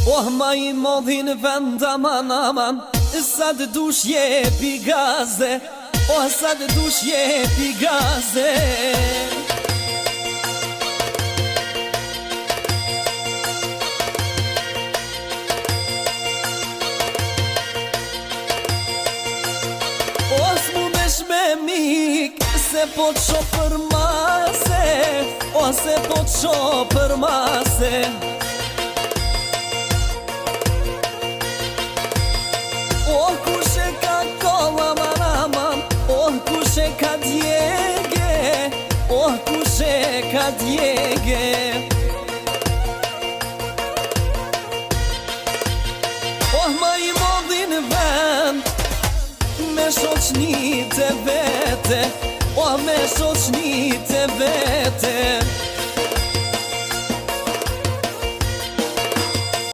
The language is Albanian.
Oh ma I modhin vend aman aman, sa të dush jepi gaze, oh sa të dush jepi gaze. O s'mundesh me mik, se po t'sho për mase, o se po t'sho për mase. Oh kush e ka koll aman aman, oh kush e ka djege, oh kush e ka djege. Oh ma I modhin vend, me shoqni të vete, oh me shoqni të vete.